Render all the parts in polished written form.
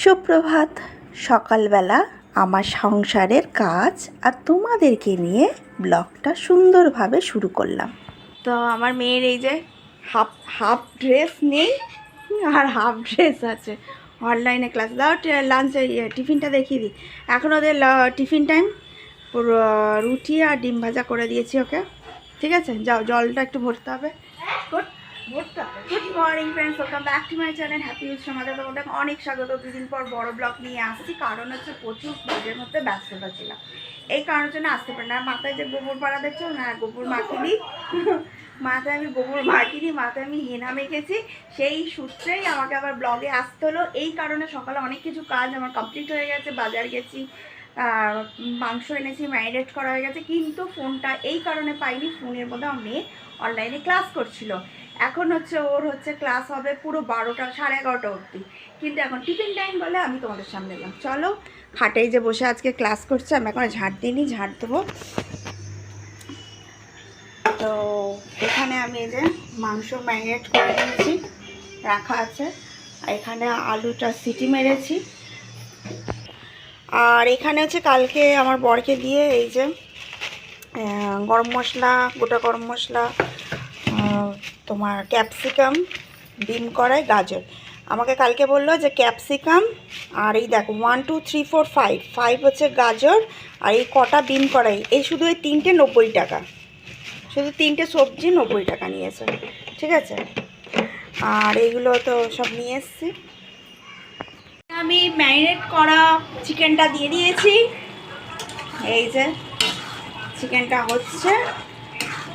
সুপ্রভাত। সকালবেলা আমার সংসারের কাজ আর তোমাদেরকে নিয়ে ব্লগটা সুন্দরভাবে শুরু করলাম। তো আমার মেয়ের এই যে হাফ ড্রেস নেই আর হাফ ড্রেস আছে, অনলাইনে ক্লাস। দাও লাঞ্চ টিফিনটা দেখিয়ে দিই। এখন ওদের টিফিন টাইম, রুটি আর ডিম ভাজা করে দিয়েছি ওকে। ঠিক আছে, যাও জলটা একটু ভরতে হবে। Good morning friends, welcome back to my channel happy with সমাজে। তোমাদের অনেক স্বাগত। দুদিন পর বড় ব্লগ নিয়ে আসছি, কারণ হচ্ছে প্রচুর কাজের মধ্যে ব্যস্ততা ছিলাম, এই কারণের জন্য আসতে পারি না। মাথায় যে গোবর পাড়া দেখছো না, গোবর মাখিনি মাথায় আমি গোবর মাখিনি, মাথায় আমি হেনা মেখেছি। সেই সূত্রেই আমাকে আবার ব্লগে আসতে হলো। এই কারণে সকালে অনেক কিছু কাজ আমার কমপ্লিট হয়ে গেছে। বাজার গেছি, মাংস এনেছি, ম্যারিনেট করা হয়ে গেছে, কিন্তু ফোনটা এই কারণে পাইনি, ফোনের মধ্যে আমার মেয়ে অনলাইনে ক্লাস করছিল। এখন হচ্ছে ওর ক্লাস হবে পুরো 12টা 11:30 অবধি, কিন্তু এখন টিফিন টাইম বলে আমি তোমাদের সামনে এলাম। চলো, খাটেই যে বসে আজকে ক্লাস করছে, আমি এখন ঝাড় দিইনি, ঝাড় দেবো। তো এখানে আমি এই যে মাংস ম্যারিনেট করে নিয়েছি, রাখা আছে। আর এখানে আলুটা সিটি মেরেছি। আর এখানে হচ্ছে কালকে আমার বরকে দিয়ে এই যে গরম মশলা, গোটা গরম মশলা, তোমার ক্যাপসিকাম, ডিম কড়াই, গাজর। আমাকে কালকে বললো যে ক্যাপসিকাম আর এই দেখো 1 2 3 4 5 হচ্ছে গাজর, আর এই কটা ডিম কড়াই, এই শুধু এই 3টে 90 টাকা, শুধু 3টে সবজি 90 টাকা নিয়েছে। ঠিক আছে, আর এইগুলো তো সব নিয়ে এসছি। আমি ম্যারিনেট করা চিকেনটা দিয়ে দিয়েছি। এই যে চিকেনটা হচ্ছে,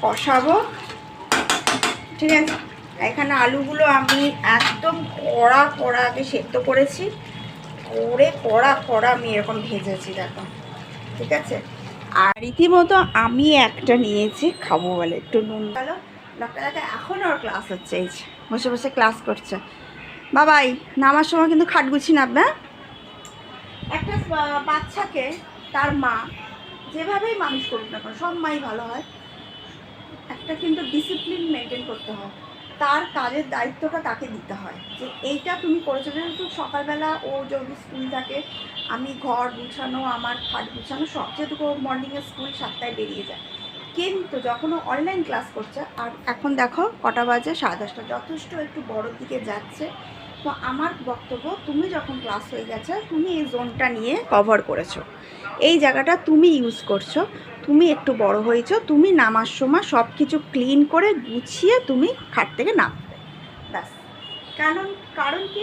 কষাবো। ঠিক আছে, এখানে আলুগুলো আমি একদম কড়া আগে সেদ্ধ করেছি, কড়া আমি এরকম ভেজেছি দেখো। ঠিক আছে, আর রীতিমতো আমি একটা নিয়েছি খাবো বলে, একটু নুন। গেল লোকটা দেখে এখন ওর ক্লাস হচ্ছে, এই যে বসে বসে ক্লাস করছে। বাবাই নামার সময় কিন্তু খাটগুছি নামবে। একটা বাচ্চাকে তার মা যেভাবেই মানুষ করুক না কেন, সব মাই ভালো হয়, একটা কিন্তু ডিসিপ্লিন মেনটেন করতে হয়। তার কাজের দায়িত্বটা তাকে দিতে হয়, যে এইটা তুমি করেছো। যেহেতু সকালবেলা ও যদি স্কুল থাকে, আমি ঘর গুছানো, আমার খাট গুছানো সব, যেহেতু মর্নিংয়ে স্কুল 7টায় বেরিয়ে যায়, কিন্তু যখন ও অনলাইন ক্লাস করছে, আর এখন দেখো কটা বাজে, 10:30, যথেষ্ট একটু বড়োর দিকে যাচ্ছে। তো আমার বক্তব্য, তুমি যখন ক্লাস হয়ে গেছে, তুমি এই জোনটা নিয়ে কভার করেছো, এই জায়গাটা তুমি ইউজ করছো, তুমি একটু বড় হয়েছো, তুমি নামার সময় সব কিছু ক্লিন করে গুছিয়ে তুমি খাট থেকে নামবে, ব্যাস। কারণ কি,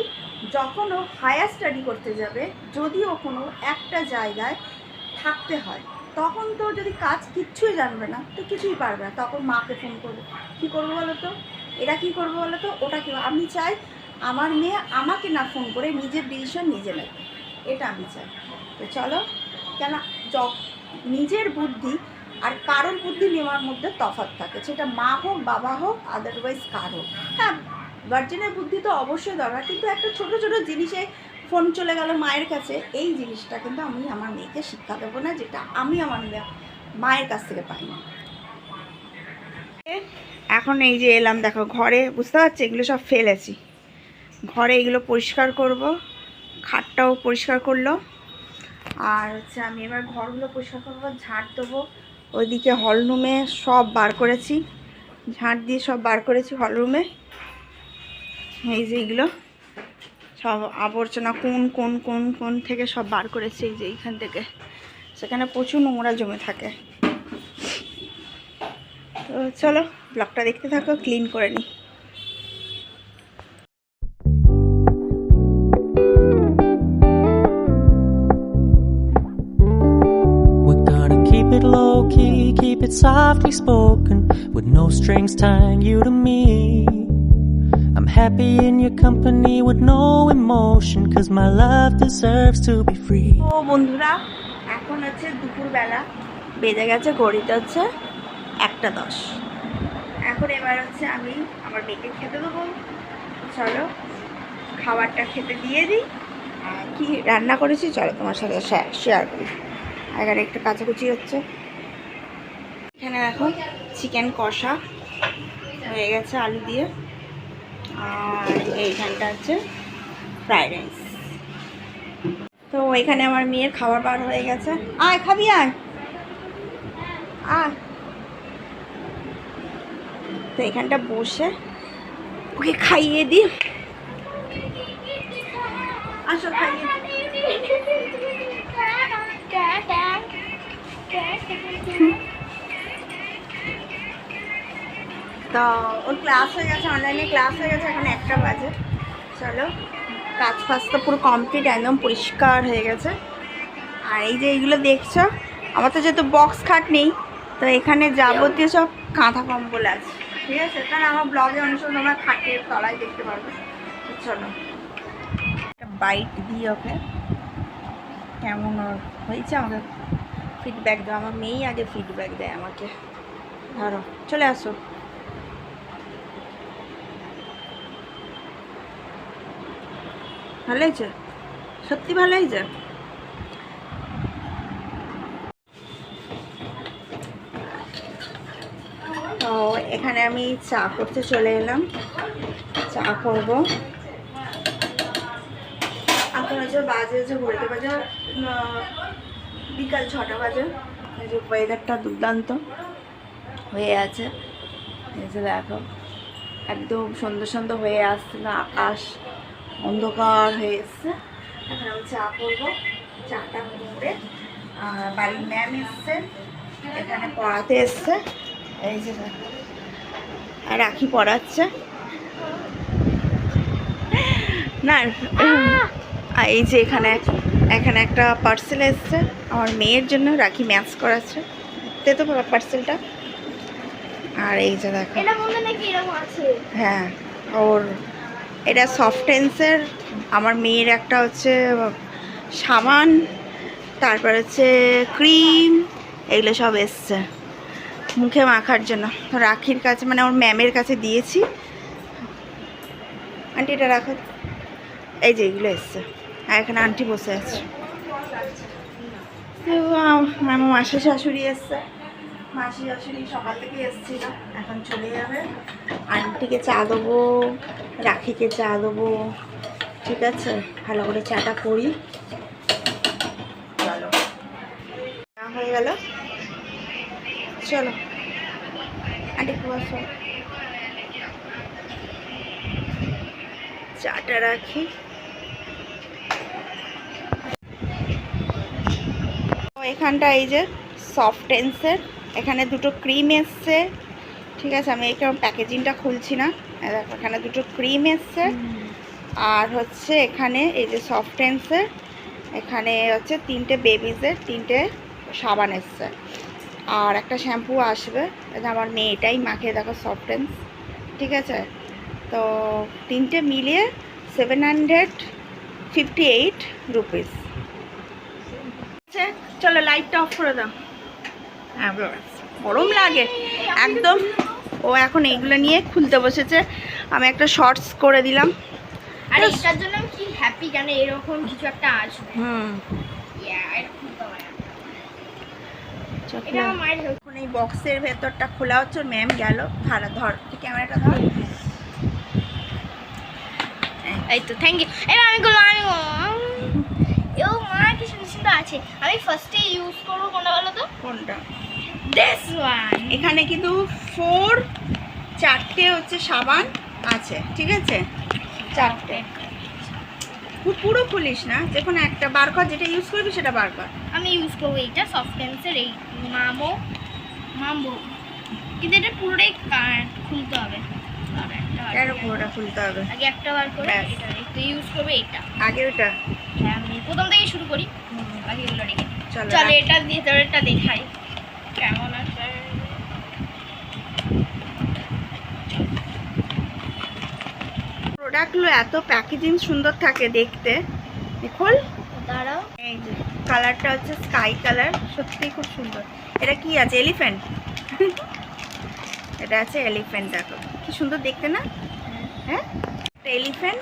যখন ও হায়ার স্টাডি করতে যাবে, যদি ও কোনো একটা জায়গায় থাকতে হয়, তখন তো যদি কাজ কিচ্ছুই জানবে না, তো কিছুই পারবে না। তখন মাকে ফোন করবে, কী করবো বলো তো, এটা কী করবো বলো তো, ওটা কী। আমি চাই আমার মেয়ে আমাকে না ফোন করে নিজের ডিসিশন নিজে নেবে, এটা আমি চাই। তো চলো, কেন নিজের বুদ্ধি আর কারোর বুদ্ধি নেওয়ার মধ্যে তফাৎ থাকে, সেটা মা হোক, বাবা হোক, আদারওয়াইজ কার হোক। হ্যাঁ, গার্জেনের বুদ্ধি তো অবশ্যই দরকার, কিন্তু একটা ছোটো ছোটো জিনিসে ফোন চলে গেল মায়ের কাছে, এই জিনিসটা কিন্তু আমি আমার মেয়েকে শিক্ষা দেবো না, যেটা আমি আমার মায়ের কাছ থেকে পাইনি। এখন এই যে এলাম, দেখো ঘরে, বুঝতে পারছি এগুলো সব ফেলেছি, ঘরে এগুলো পরিষ্কার করব। খাটটাও পরিষ্কার করলো, আর হচ্ছে আমি এবার ঘরগুলো পরিষ্কার করবো, ঝাড় দেবো। ওইদিকে হলরুমে সব বার করেছি, ঝাড় দিয়ে সব বার করেছি হলরুমে। এই যে এইগুলো সব আবর্জনা কোন কোন কোন কোন থেকে সব বার করেছি, এই যে এইখান থেকে, সেখানে প্রচুর নোংরা জমে থাকে। তো চলো ব্লগটা দেখতে থাকো, ক্লিন করে নিই। Keep it softly spoken, with no strings tying you to me. I'm happy in your company with no emotion, cause my love deserves to be free. ও বন্ধুরা, এখন হচ্ছে দুপুরবেলা, বেজে গেছে ঘড়িতে হচ্ছে 1:10। এখন এবার হচ্ছে আমি আমার মেয়েকে খেতে দেবো। চলো খাবারটা খেতে দিয়ে দিই। কি রান্না করেছি চলো তোমার সাথে শেয়ার করি। এখানে একটু কাচাকুচি হচ্ছে। এখানে দেখো চিকেন কষা হয়ে গেছে আলু দিয়ে, আর এইখানটা হচ্ছে ফ্রাইড রাইস। তো এখানে আমার মেয়ের খাবার বার হয়ে গেছে। আয় খাবি, আয় আয়। তো এখানটা বসে ওকে খাইয়ে দিই। আসো খাইয়ে। তো ওর ক্লাস হয়ে গেছে, অনলাইনে ক্লাস হয়ে গেছে, এখন 1টা বাজে। চলো, কাজ ফাজ তো পুরো কমপ্লিট, একদম পরিষ্কার হয়ে গেছে। আর এই যে এইগুলো দেখছো, আমার তো যেহেতু বক্স খাট নেই, তো এখানে যাবতীয় সব কাঁথা কম্বল আছে, ঠিক আছে? কারণ আমার ব্লগে অনেক সময় তোমরা খাটের তলায় দেখতে পারবে। চলো একটা বাইট দিই ওকে, কেমন ওর হয়েছে আমাকে ফিডব্যাক দাও। আমার মেয়েই আগে ফিডব্যাক দেয় আমাকে। ধরো, চলে আসো। ভালো হয়েছে, সত্যি ভালো হয়েছে। তো এখানে আমি চা করতে চলে এলাম, চা করবো। এখন হচ্ছে বাজে যে ঘুরতে বাজে বিকাল 6টা বাজে। এই যে ওয়েদারটা দুর্দান্ত হয়ে আছে, এই যে দেখো একদম সন্ধ্যা সন্ধ্যা হয়ে আসছে না, আকাশ অন্ধকার হয়ে এসছে। এখন আমি চা করবো, চাটা করে বাড়ির ম্যাম এসছে, এখানে পড়াতে এসছে। এই যে আর রাখি পড়াচ্ছে না। এই যে এখানে একটা পার্সেল এসছে আমার মেয়ের জন্য, রাখি ম্যাচ করাচ্ছে। তে তো পার্সেলটা। আর এই যে দেখো, হ্যাঁ ওর এটা সফটেন্সের, আমার মেয়ের একটা হচ্ছে সাবান, তারপর হচ্ছে ক্রিম, এগুলো সব এসছে মুখে মাখার জন্য। তো রাখির কাছে মানে ওর ম্যামের কাছে দিয়েছি। আন্টি এটা রাখো। এই যে এগুলো এসছে, আর এখানে আন্টি বসে আছে। তো আমার মাসি শাশুড়ি এসছে, মাসি শাশুড়ি সকাল থেকে এসছিল, এখন চলে যাবে। আন্টিকে চা দেবো, রাখিকে চা দেবো, ঠিক আছে? ভালো করে চাটা করি। চলো, চা হয়ে গেল, চলো আন্টি বসো, চাটা রাখি। এখানটা এই যে সফটেন্সের, এখানে দুটো ক্রিম এসছে, ঠিক আছে? আমি এখানে প্যাকেজিংটা খুলছি না। দেখো এখানে দুটো ক্রিম এসছে, আর হচ্ছে এখানে এই যে সফটেন্সের, এখানে হচ্ছে 3টে বেবিজের 3টে সাবান এসছে, আর একটা শ্যাম্পু আসবে। আমার মেয়ে এটাই মাখে, দেখো সফটেন্স, ঠিক আছে? তো 3টে মিলিয়ে 758 রুপিস। চলো লাইটটা অফ করে দাও। হ্যাঁ গরম লাগে একদম। ও এখন এইগুলো নিয়ে খুলতে বসেছে, আমি একটা শর্টস করে দিলাম। আর এটার জন্য আমি কি হ্যাপি জানো, এরকম কিছু একটা আসবে। এটা আমার মায়ের এখন এই বক্সের ভেতরটা খোলা হচ্ছে, ম্যাম গেল। ধর ধর ক্যামেরাটা ধর। এই তো থ্যাংক ইউ। এবার আমি করলাম, ও মা কি সুন্দর সুন্দর আছে। আমি ফার্স্টে ইউজ করব কোনটা বলো তো? কোনটা? This one. এখানে কিন্তু 4টে হচ্ছে সাবান আছে, ঠিক আছে? 4টে। পুরো খুলিস না, যে কোনো একটা বার কর, যেটা ইউজ করবি সেটা বার কর। আমি ইউজ করবো এইটা সফটেন্সের, এই মাম্বো, কিন্তু এটা পুরোটাই খুলতে হবে। এর পুরোটা খুলতে হবে। আগে একটা বার করে এটা একটু ইউজ করবে, এইটা আগে ওটা। হ্যাঁ আমি প্রথম থেকে শুরু করি, বাকি এগুলো রেখে। চলো এটা দিয়ে এটা দেখাই কেমন আছে। প্রোডাক্টগুলো এত প্যাকেজিং সুন্দর থাকে দেখতে। খোল, দাঁড়াও। এই যে কালারটা হচ্ছে স্কাই কালার, সত্যিই খুব সুন্দর। এটা কি আছে? এলিফ্যান্ট। এটা আছে এলিফ্যান্ট, দেখো কি সুন্দর দেখতে না? হ্যাঁ এলিফ্যান্ট।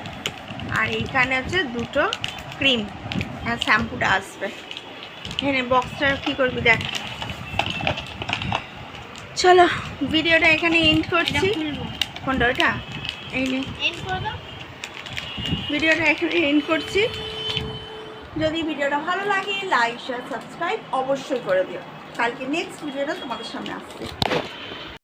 আর এইখানে হচ্ছে দুটো ক্রিম, আর শ্যাম্পুটা আসবে। এখানে বক্সটা কি করবি দেখ। চলো ভিডিওটা এখানে এন্ড করছি। কোনটা? ওটা এই নে, এন্ড করে দাও। ভিডিওটা এখানে এন্ড করছি। যদি ভিডিওটা ভালো লাগে লাইক শেয়ার সাবস্ক্রাইব অবশ্যই করে দিও। কালকে নেক্সট ভিডিওটা তোমাদের সামনে আসছে।